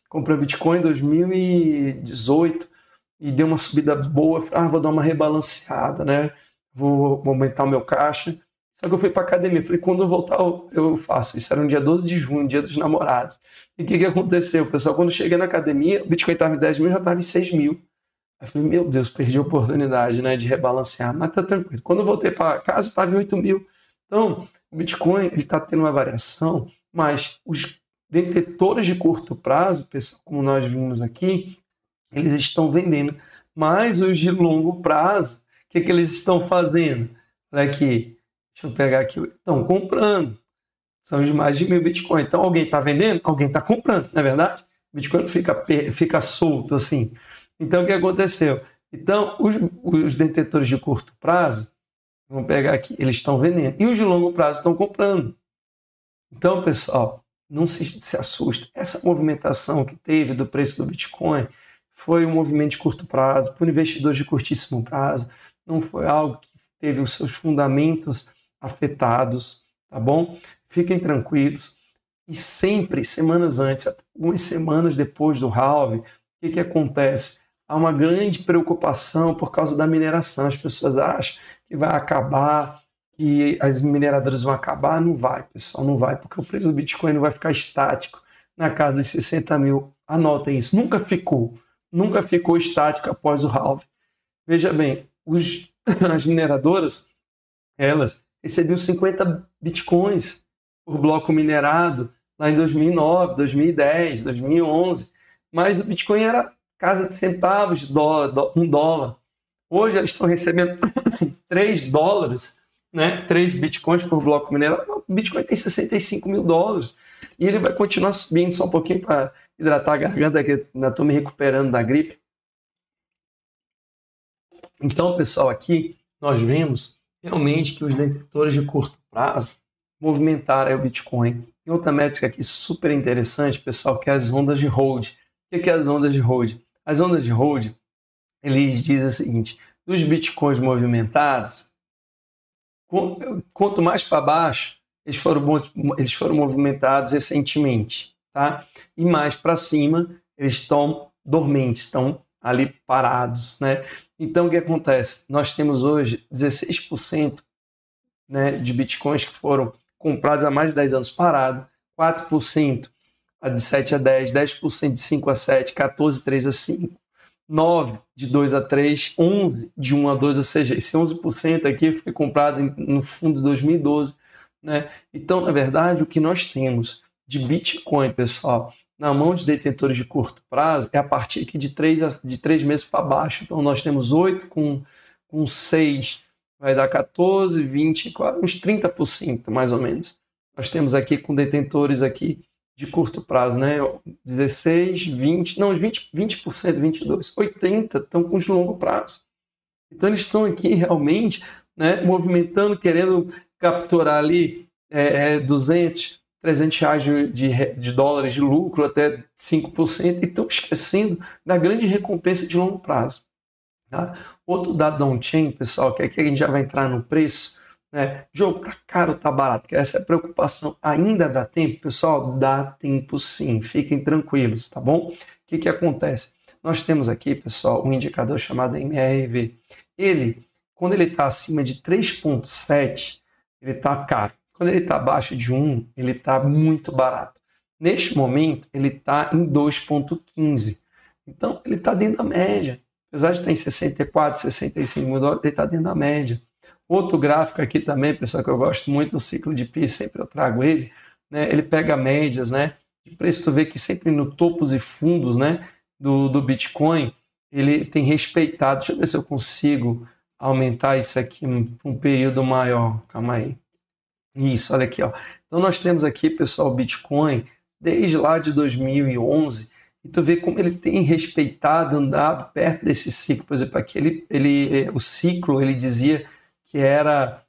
comprei Bitcoin em 2018, e deu uma subida boa, vou dar uma rebalanceada, né? Vou aumentar o meu caixa. Só que eu fui para academia, falei, quando eu voltar eu faço. Isso era no dia 12 de junho, dia dos namorados. E o que aconteceu, pessoal? Quando eu cheguei na academia, o Bitcoin estava em 10 mil, já estava em 6 mil. Aí eu falei, meu Deus, perdi a oportunidade, né, de rebalancear. Mas tá tranquilo. Quando eu voltei para casa, estava em 8 mil. Então, o Bitcoin está tendo uma variação, mas os detentores de curto prazo, pessoal, como nós vimos aqui, eles estão vendendo. Mas os de longo prazo, o que eles estão fazendo? Olha aqui, deixa eu pegar aqui. Estão comprando. São de mais de 1.000 Bitcoin. Então, alguém está vendendo, alguém está comprando, não é verdade? O Bitcoin não fica solto assim. Então, o que aconteceu? Então, os detentores de curto prazo, vamos pegar aqui, eles estão vendendo. E os de longo prazo estão comprando. Então, pessoal, não se assusta. Essa movimentação que teve do preço do Bitcoin foi um movimento de curto prazo, por investidores de curtíssimo prazo, não foi algo que teve os seus fundamentos afetados, tá bom? Fiquem tranquilos. E sempre, semanas antes, algumas semanas depois do halving, o que acontece? Há uma grande preocupação por causa da mineração. As pessoas acham que vai acabar, que as mineradoras vão acabar. Não vai, pessoal, não vai, porque o preço do Bitcoin não vai ficar estático na casa dos 60 mil. Anotem isso, nunca ficou estático após o halving. Veja bem, as mineradoras, elas recebiam 50 Bitcoins por bloco minerado lá em 2009, 2010, 2011, mas o Bitcoin era casa de centavos de dólar, $1. Hoje eles estão recebendo $3, né? 3 Bitcoins por bloco minerado. O Bitcoin tem $65 mil e ele vai continuar subindo só um pouquinho para hidratar a garganta, que ainda estou me recuperando da gripe. Então, pessoal, aqui nós vemos realmente que os detentores de curto prazo movimentaram o Bitcoin. Tem outra métrica aqui super interessante, pessoal, que é as ondas de hold. O que é as ondas de hold? As ondas de hold, eles dizem o seguinte: dos Bitcoins movimentados, quanto mais para baixo, eles foram movimentados recentemente, tá? E mais para cima, eles estão dormentes, estão ali parados, né? Então, o que acontece? Nós temos hoje 16%, né, de Bitcoins que foram comprados há mais de 10 anos parados, 4% de 7 a 10, 10% de 5 a 7, 14 de 3 a 5, 9 de 2 a 3, 11 de 1 a 2, ou seja, esse 11% aqui foi comprado no fundo de 2012, né? Então, na verdade, o que nós temos de Bitcoin, pessoal, na mão de detentores de curto prazo é a partir aqui de 3 meses para baixo. Então, nós temos 8 com 6, vai dar 14, 20, uns 30% mais ou menos. Nós temos aqui com detentores aqui de curto prazo, né? 16, 20, não, 20%, 22%, 80% estão com os de longo prazo. Então, eles estão aqui realmente, né, movimentando, querendo capturar ali 200, 300 reais de dólares de lucro, até 5%, e estão esquecendo da grande recompensa de longo prazo. Tá? Outro dado da on-chain, pessoal, que aqui a gente já vai entrar no preço, né? Jogo tá caro, tá barato, porque essa é a preocupação. Ainda dá tempo, pessoal? Dá tempo sim, fiquem tranquilos, tá bom? O que acontece? Nós temos aqui, pessoal, um indicador chamado MRV. Ele, quando ele está acima de 3,7, ele está caro. Quando ele está abaixo de 1, ele está muito barato. Neste momento, ele está em 2,15. Então, ele está dentro da média. Apesar de estar em 64, 65 mil dólares, ele está dentro da média. Outro gráfico aqui também, pessoal, que eu gosto muito, o ciclo de Pi, sempre eu trago ele, né? Ele pega médias, né? De preço, tu vê que sempre no topos e fundos, né, do Bitcoin, ele tem respeitado. Deixa eu ver se eu consigo aumentar isso aqui para um período maior. Calma aí. Isso, olha aqui, ó. Então nós temos aqui, pessoal, o Bitcoin desde lá de 2011, e tu vê como ele tem respeitado, andado perto desse ciclo. Por exemplo, aqui o ciclo, ele dizia que era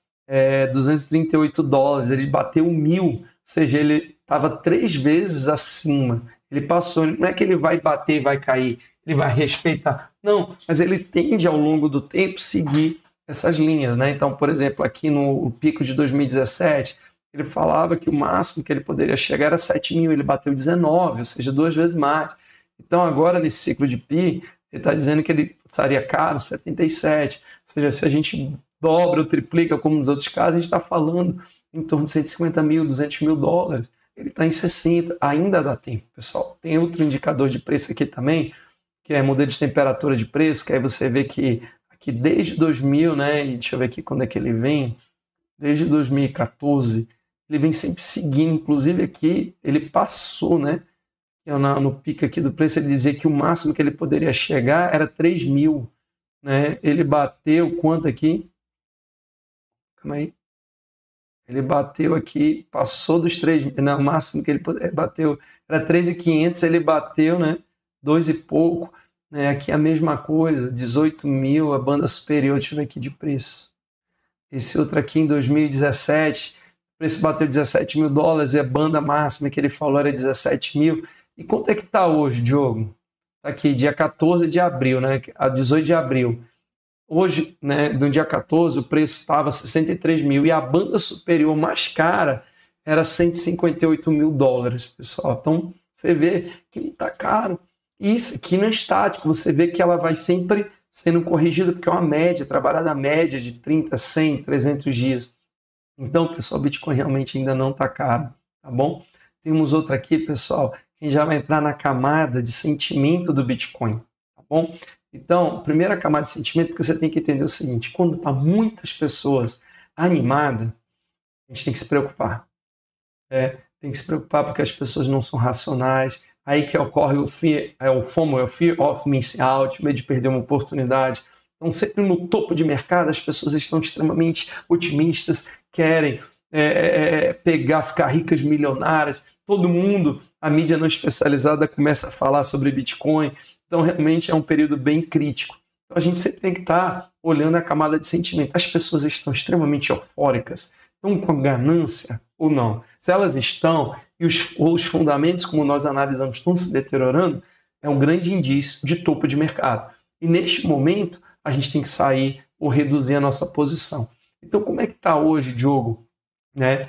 238 dólares, ele bateu 1.000, ou seja, ele estava 3 vezes acima. Ele passou, não é que ele vai bater e vai cair, ele vai respeitar. Não, mas ele tende ao longo do tempo seguir essas linhas, né? Então, por exemplo, aqui no pico de 2017, ele falava que o máximo que ele poderia chegar era 7.000, ele bateu 19, ou seja, 2 vezes mais. Então, agora, nesse ciclo de Pi, ele está dizendo que ele estaria caro, 77. Ou seja, se a gente dobra ou triplica, como nos outros casos, a gente está falando em torno de 150 mil, 200 mil dólares. Ele está em 60, ainda dá tempo, pessoal. Tem outro indicador de preço aqui também, que é modelo de temperatura de preço, que aí você vê que aqui desde 2000, né, e deixa eu ver aqui quando é que ele vem, desde 2014, ele vem sempre seguindo, inclusive aqui ele passou, né, no pico aqui do preço, ele dizia que o máximo que ele poderia chegar era 3.000, né, ele bateu quanto aqui? Calma aí. Ele bateu aqui, passou dos 3, não, o máximo que ele bateu era 3.500, ele bateu, né, 2 e pouco, né, aqui a mesma coisa, 18.000, a banda superior, deixa eu ver aqui de preço. Esse outro aqui em 2017, o preço bateu 17 mil dólares e a banda máxima que ele falou era 17 mil. E quanto é que está hoje, Diogo? Tá aqui, dia 14 de abril, né, a 18 de abril. Hoje, né, no dia 14, o preço estava 63 mil e a banda superior mais cara era 158 mil dólares, pessoal. Então, você vê que não está caro. Isso aqui não é estático, você vê que ela vai sempre sendo corrigida, porque é uma média, trabalhada a média de 30, 100, 300 dias. Então, pessoal, o Bitcoin realmente ainda não está caro, tá bom? Temos outra aqui, pessoal, que já vai entrar na camada de sentimento do Bitcoin, tá bom? Então, primeira camada de sentimento, porque você tem que entender o seguinte: quando está muitas pessoas animadas, a gente tem que se preocupar. Tem que se preocupar porque as pessoas não são racionais. Aí que ocorre o FOMO, o Fear of Missing Out, medo de perder uma oportunidade. Então, sempre no topo de mercado, as pessoas estão extremamente otimistas, querem ficar ricas, milionárias. Todo mundo a mídia não especializada começa a falar sobre Bitcoin. Então, realmente é um período bem crítico. Então, a gente sempre tem que estar olhando a camada de sentimento. As pessoas estão extremamente eufóricas, estão com ganância ou não? Se elas estão e os fundamentos, como nós analisamos, estão se deteriorando, é um grande indício de topo de mercado. E neste momento, a gente tem que sair ou reduzir a nossa posição. Então, como é que está hoje, Diogo? Né?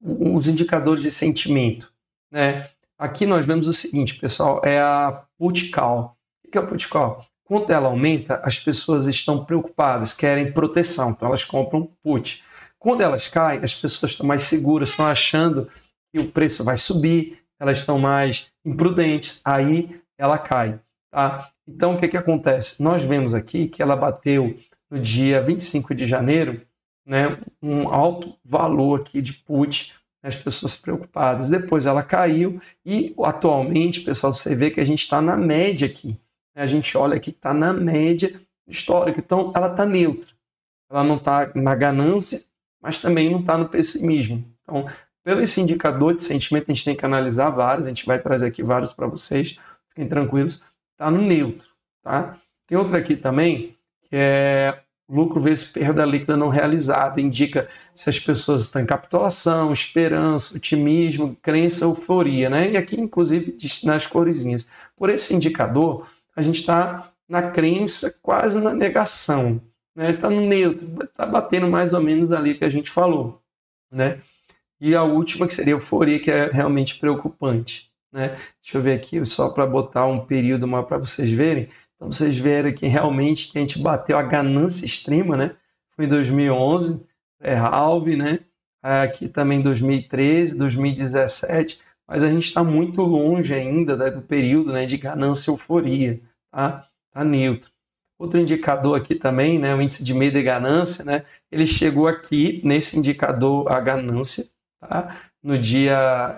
Os indicadores de sentimento. Né? Aqui nós vemos o seguinte, pessoal, é a put call. O que é a put call? Quando ela aumenta, as pessoas estão preocupadas, querem proteção, então elas compram put. Quando elas caem, as pessoas estão mais seguras, estão achando que o preço vai subir, elas estão mais imprudentes, aí ela cai. Tá? Então, o que acontece? Nós vemos aqui que ela bateu no dia 25 de janeiro, né, um alto valor aqui de put, as pessoas preocupadas. Depois ela caiu e atualmente, pessoal, você vê que a gente está na média aqui. A gente olha aqui que está na média histórica. Então, ela está neutra. Ela não está na ganância, mas também não está no pessimismo. Então, pelo esse indicador de sentimento, a gente tem que analisar vários. A gente vai trazer aqui vários para vocês. Fiquem tranquilos. Está no neutro. Tá? Tem outra aqui também, que é lucro vezes perda líquida não realizada. Indica se as pessoas estão em capitulação, esperança, otimismo, crença, euforia. Né? E aqui, inclusive, nas coresinhas. Por esse indicador, a gente está na crença, quase na negação. Está no neutro, está batendo mais ou menos ali que a gente falou. Né? E a última, que seria a euforia, que é realmente preocupante. Né? Deixa eu ver aqui, só para botar um período para vocês verem. Então, vocês verem que realmente que a gente bateu a ganância extrema, né? Foi em 2011, halve, né? Aqui também 2013, 2017, mas a gente está muito longe ainda do período, né, de ganância e euforia, tá? Tá neutro. Outro indicador aqui também, né, o índice de medo e ganância, né, ele chegou aqui nesse indicador, a ganância, tá? No dia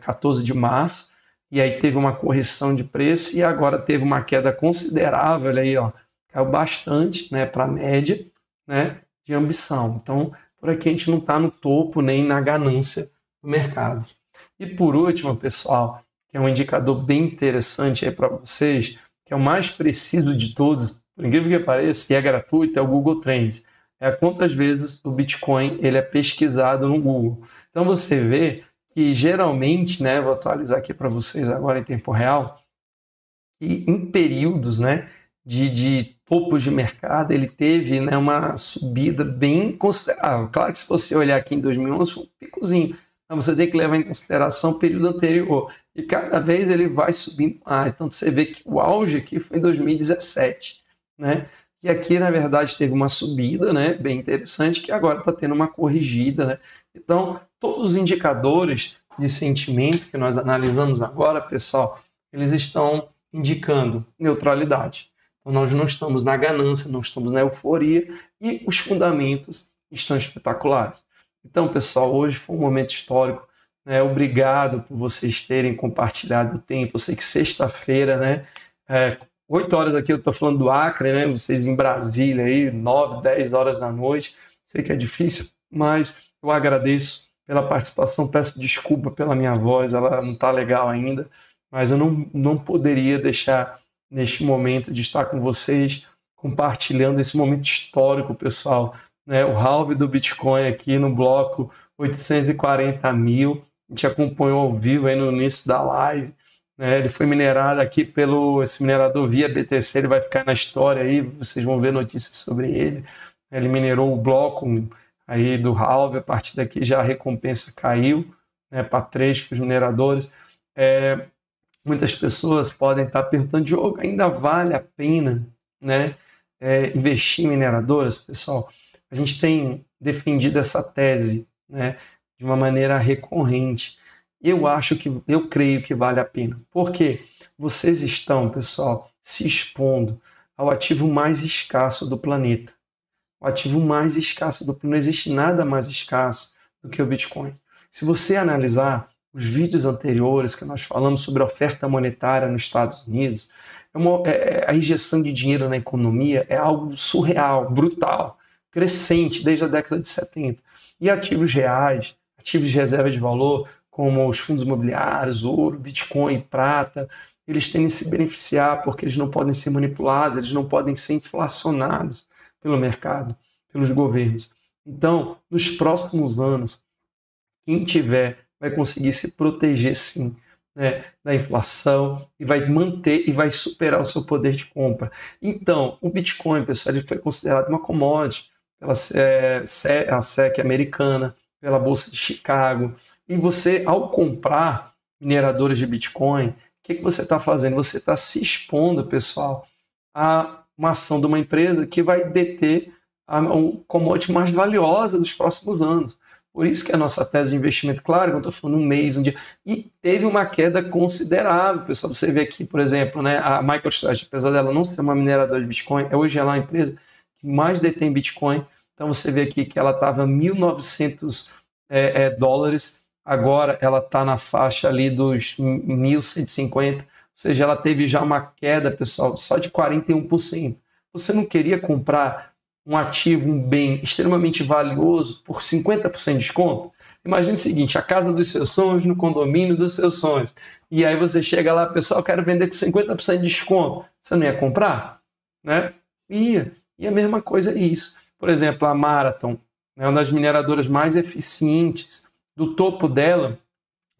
14 de março, e aí teve uma correção de preço e agora teve uma queda considerável, aí, ó, caiu bastante, né, para a média, né, de ambição. Então, por aqui a gente não está no topo nem na ganância do mercado. E por último, pessoal, que é um indicador bem interessante aí para vocês, que é o mais preciso de todos, por incrível que pareça, e é gratuito, é o Google Trends. É quantas vezes o Bitcoin ele é pesquisado no Google. Então você vê que geralmente, né, vou atualizar aqui para vocês agora em tempo real, e em períodos, né, de topos de mercado, ele teve, né, uma subida bem considerável. Claro que se você olhar aqui em 2011, foi um picozinho, mas você tem que levar em consideração o período anterior. E cada vez ele vai subindo mais. Então você vê que o auge aqui foi em 2017. Né? E aqui, na verdade, teve uma subida, né, bem interessante, que agora está tendo uma corrigida. Né? Então, todos os indicadores de sentimento que nós analisamos agora, pessoal, eles estão indicando neutralidade. Então, nós não estamos na ganância, não estamos na euforia e os fundamentos estão espetaculares. Então, pessoal, hoje foi um momento histórico. Né? Obrigado por vocês terem compartilhado o tempo. Eu sei que sexta-feira, né, 8 horas aqui eu estou falando do Acre, né? Vocês em Brasília, aí, 9, 10 horas da noite. Sei que é difícil, mas eu agradeço pela participação. Peço desculpa pela minha voz, ela não está legal ainda, mas eu não poderia deixar neste momento de estar com vocês, compartilhando esse momento histórico, pessoal. Né? O halve do Bitcoin aqui no bloco 840 mil. A gente acompanhou ao vivo aí no início da live. Ele foi minerado aqui pelo esse minerador via BTC, ele vai ficar na história aí, vocês vão ver notícias sobre ele. Ele minerou o bloco aí do halve, a partir daqui já a recompensa caiu, né, para 3 para os mineradores. Muitas pessoas podem estar perguntando, Diogo, ainda vale a pena, né, investir em mineradoras? Pessoal, a gente tem defendido essa tese, né, de uma maneira recorrente. Eu creio que vale a pena. Porque vocês estão, pessoal, se expondo ao ativo mais escasso do planeta. O ativo mais escasso do planeta. Não existe nada mais escasso do que o Bitcoin. Se você analisar os vídeos anteriores que nós falamos sobre a oferta monetária nos Estados Unidos, a injeção de dinheiro na economia é algo surreal, brutal, crescente desde a década de 70. E ativos reais, ativos de reserva de valor, como os fundos imobiliários, ouro, Bitcoin, prata, eles têm que se beneficiar porque eles não podem ser manipulados, eles não podem ser inflacionados pelo mercado, pelos governos. Então, nos próximos anos, quem tiver vai conseguir se proteger sim, né, da inflação e vai manter e vai superar o seu poder de compra. Então, o Bitcoin, pessoal, ele foi considerado uma commodity pela a SEC americana, pela Bolsa de Chicago. E você, ao comprar mineradores de Bitcoin, o que você está fazendo? Você está se expondo, pessoal, a uma ação de uma empresa que vai deter a commodity mais valiosa dos próximos anos. Por isso que a nossa tese de investimento, claro, eu estou falando um mês, um dia, e teve uma queda considerável, pessoal. Você vê aqui, por exemplo, né, a MicroStrategy, apesar dela não ser uma mineradora de Bitcoin, hoje ela é uma empresa que mais detém Bitcoin. Então você vê aqui que ela estava 1.900 dólares, agora ela está na faixa ali dos 1.150, ou seja, ela teve já uma queda, pessoal, só de 41%. Você não queria comprar um ativo, um bem extremamente valioso por 50% de desconto? Imagine o seguinte, a casa dos seus sonhos, no condomínio dos seus sonhos. E aí você chega lá, pessoal, eu quero vender com 50% de desconto. Você não ia comprar? Né? Ia. E a mesma coisa é isso. Por exemplo, a Marathon é uma das mineradoras mais eficientes. Do topo dela,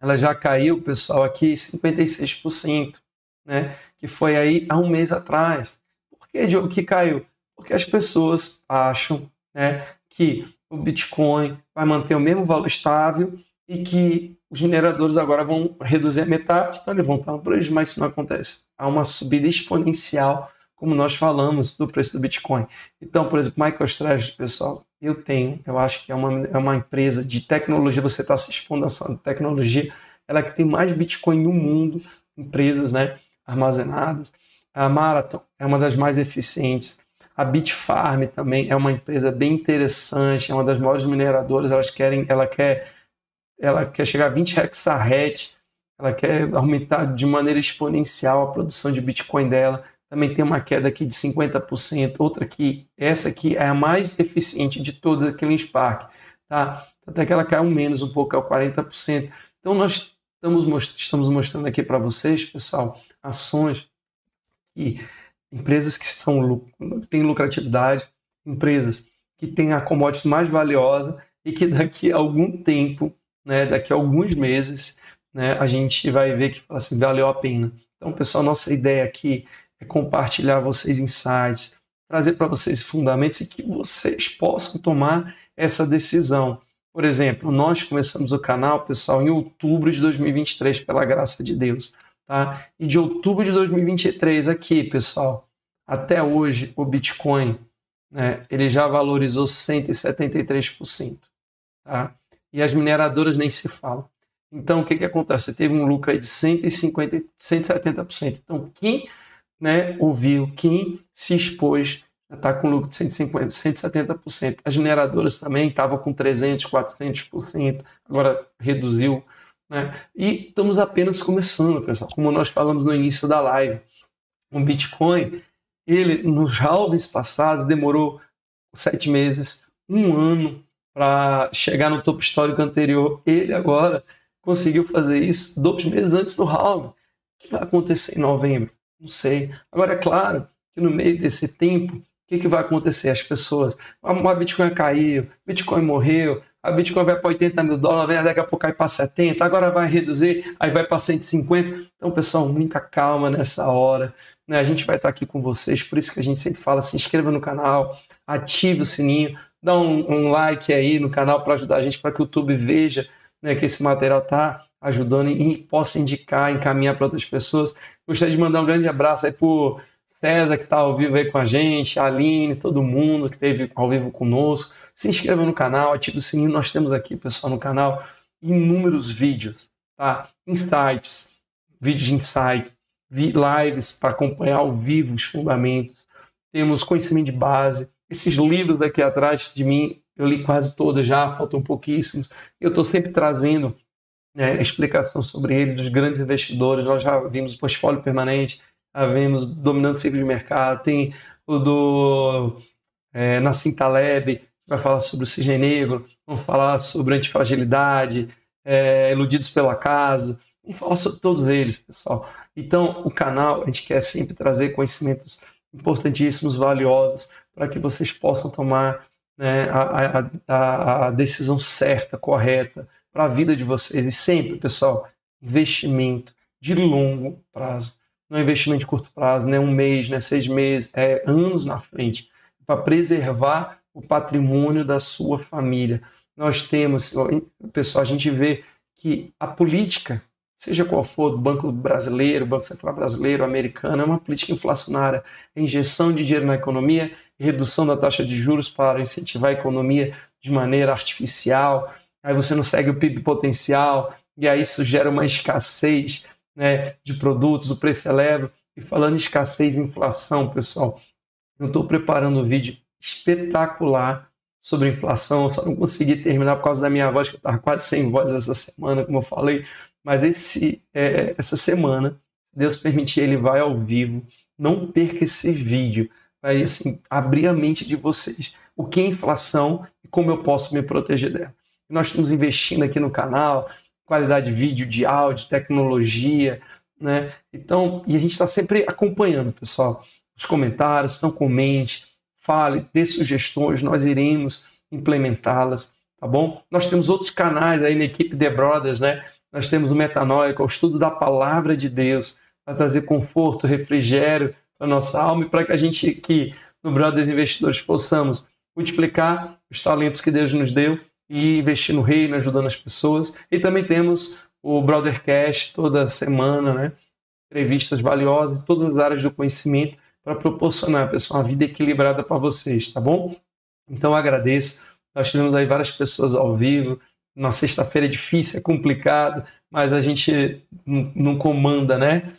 ela já caiu, pessoal, aqui 56%, né? Que foi aí há um mês atrás. Por que, Diogo, que caiu? Porque as pessoas acham, né, que o Bitcoin vai manter o mesmo valor estável e que os mineradores agora vão reduzir a metade, então eles vão estar no prejuízo, mas isso não acontece. Há uma subida exponencial, como nós falamos, do preço do Bitcoin. Então, por exemplo, MicroStrategy, pessoal, eu acho que é uma empresa de tecnologia, você está se expondo a essa tecnologia, ela que tem mais Bitcoin no mundo, empresas, né, armazenadas. A Marathon é uma das mais eficientes. A Bitfarm também é uma empresa bem interessante, é uma das maiores mineradoras, ela quer chegar a 20 hexahash, ela quer aumentar de maneira exponencial a produção de Bitcoin dela. Também tem uma queda aqui de 50%, outra aqui, essa aqui é a mais eficiente de todas, a CleanSpark, tá? Até que ela caiu menos um pouco, é o 40%. Então nós estamos mostrando aqui para vocês, pessoal, ações e empresas que têm lucratividade, empresas que têm a commodity mais valiosa e que daqui a algum tempo, né, daqui a alguns meses, né, a gente vai ver que assim, valeu a pena. Então, pessoal, nossa ideia aqui é compartilhar vocês insights, trazer para vocês fundamentos e que vocês possam tomar essa decisão. Por exemplo, nós começamos o canal, pessoal, em outubro de 2023, pela graça de Deus. Tá? E de outubro de 2023 aqui, pessoal, até hoje o Bitcoin, né, ele já valorizou 173%. Tá? E as mineradoras nem se falam. Então, o que acontece? Você teve um lucro aí de 170%. Então, quem, né, ouviu, quem se expôs, já está com lucro de 150%, 170%. As mineradoras também estavam com 300%, 400%, agora reduziu. Né? E estamos apenas começando, pessoal. Como nós falamos no início da live, o Bitcoin, ele nos halvings passados demorou 7 meses, 1 ano para chegar no topo histórico anterior. Ele agora conseguiu fazer isso 2 meses antes do halving. O que vai acontecer em novembro? Não sei. Agora, é claro que no meio desse tempo, o que vai acontecer? As pessoas, a Bitcoin caiu, Bitcoin morreu, a Bitcoin vai para 80 mil dólares, daqui a pouco cai para 70, agora vai reduzir, aí vai para 150. Então, pessoal, muita calma nessa hora. Né? A gente vai estar aqui com vocês, por isso que a gente sempre fala, se inscreva no canal, ative o sininho, dá um like aí no canal para ajudar a gente, para que o YouTube veja, né, que esse material está ajudando e possa indicar, encaminhar para outras pessoas. Gostaria de mandar um grande abraço aí para o César, que está ao vivo aí com a gente, a Aline, todo mundo que esteve ao vivo conosco. Se inscreva no canal, ative o sininho. Nós temos aqui, pessoal, no canal inúmeros vídeos, tá? Insights, vídeos de insights, lives para acompanhar ao vivo os fundamentos. Temos conhecimento de base. Esses livros aqui atrás de mim, eu li quase todos já, faltam pouquíssimos. Eu estou sempre trazendo explicação sobre ele, dos grandes investidores. Nós já vimos o portfólio permanente, já vimos dominando o ciclo de mercado, tem o do Nassim Taleb, vai falar sobre o cisne negro, vamos falar sobre antifragilidade, iludidos pelo acaso. Vamos falar sobre todos eles, pessoal. Então, o canal, a gente quer sempre trazer conhecimentos importantíssimos, valiosos, para que vocês possam tomar, né, a decisão certa, correta, para a vida de vocês. E sempre, pessoal, investimento de longo prazo. Não é investimento de curto prazo, não é um mês, não é 6 meses, é anos na frente, para preservar o patrimônio da sua família. Nós temos, pessoal, a gente vê que a política, seja qual for, do Banco Brasileiro, Banco Central Brasileiro, americano, é uma política inflacionária, é injeção de dinheiro na economia, redução da taxa de juros para incentivar a economia de maneira artificial, aí você não segue o PIB potencial, e aí isso gera uma escassez, né, de produtos, o preço eleva. E falando em escassez e inflação, pessoal, eu estou preparando um vídeo espetacular sobre inflação, eu só não consegui terminar por causa da minha voz, que eu estava quase sem voz essa semana, como eu falei, mas essa semana, se Deus permitir, ele vai ao vivo. Não perca esse vídeo, vai assim, abrir a mente de vocês, o que é inflação e como eu posso me proteger dela. E nós estamos investindo aqui no canal, qualidade de vídeo, de áudio, tecnologia, né? Então, e a gente está sempre acompanhando, pessoal, os comentários, então comente, fale, dê sugestões, nós iremos implementá-las, tá bom? Nós temos outros canais aí na equipe The Brothers, né? Nós temos o Metanoia, que é o estudo da palavra de Deus, para trazer conforto, refrigério para a nossa alma e para que a gente aqui no Brothers Investidores possamos multiplicar os talentos que Deus nos deu e investir no reino, ajudando as pessoas. E também temos o Brothercast toda semana, né? Entrevistas valiosas em todas as áreas do conhecimento para proporcionar, pessoal, uma vida equilibrada para vocês, tá bom? Então, eu agradeço. Nós tivemos aí várias pessoas ao vivo. Na sexta-feira é difícil, é complicado, mas a gente não comanda, né?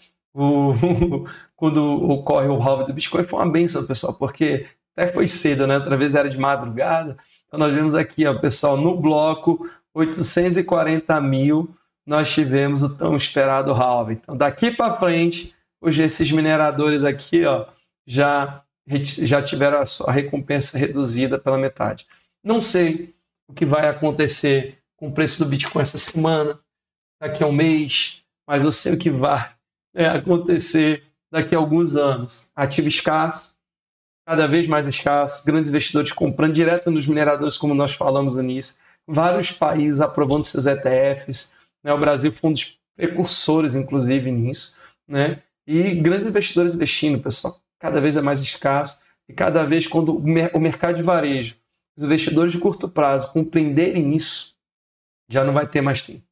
Quando ocorre o halving do Bitcoin foi uma bênção, pessoal, porque até foi cedo, né? Outra vez era de madrugada. Então nós vemos aqui, ó, pessoal, no bloco 840 mil, nós tivemos o tão esperado halving. Então daqui para frente, hoje esses mineradores aqui, ó, já tiveram a sua recompensa reduzida pela metade. Não sei o que vai acontecer com o preço do Bitcoin essa semana, daqui a um mês, mas eu sei o que vai acontecer daqui a alguns anos. Ativo escasso, cada vez mais escasso, grandes investidores comprando direto nos mineradores, como nós falamos no início, vários países aprovando seus ETFs, né? O Brasil foi um dos precursores, inclusive, nisso, né? E grandes investidores investindo, pessoal, cada vez é mais escasso, e cada vez quando o mercado de varejo, os investidores de curto prazo compreenderem isso, já não vai ter mais tempo.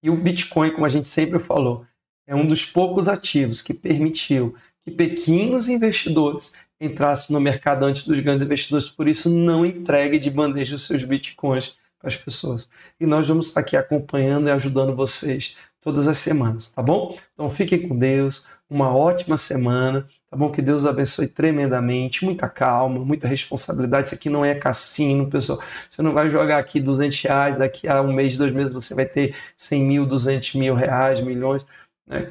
E o Bitcoin, como a gente sempre falou, é um dos poucos ativos que permitiu que pequenos investidores entrassem no mercado antes dos grandes investidores. Por isso, não entregue de bandeja os seus Bitcoins para as pessoas. E nós vamos estar aqui acompanhando e ajudando vocês todas as semanas, tá bom? Então, fiquem com Deus, uma ótima semana, tá bom? Que Deus os abençoe tremendamente, muita calma, muita responsabilidade. Isso aqui não é cassino, pessoal. Você não vai jogar aqui R$200, daqui a um mês, 2 meses, você vai ter 100 mil, 200 mil reais, milhões.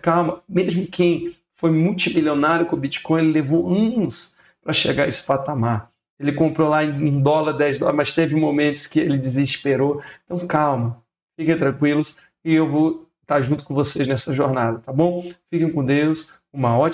Calma, mesmo quem foi multimilionário com o Bitcoin, ele levou anos para chegar a esse patamar. Ele comprou lá em dólar, 10 dólares, mas teve momentos que ele desesperou. Então calma, fiquem tranquilos e eu vou estar junto com vocês nessa jornada, tá bom? Fiquem com Deus, uma ótima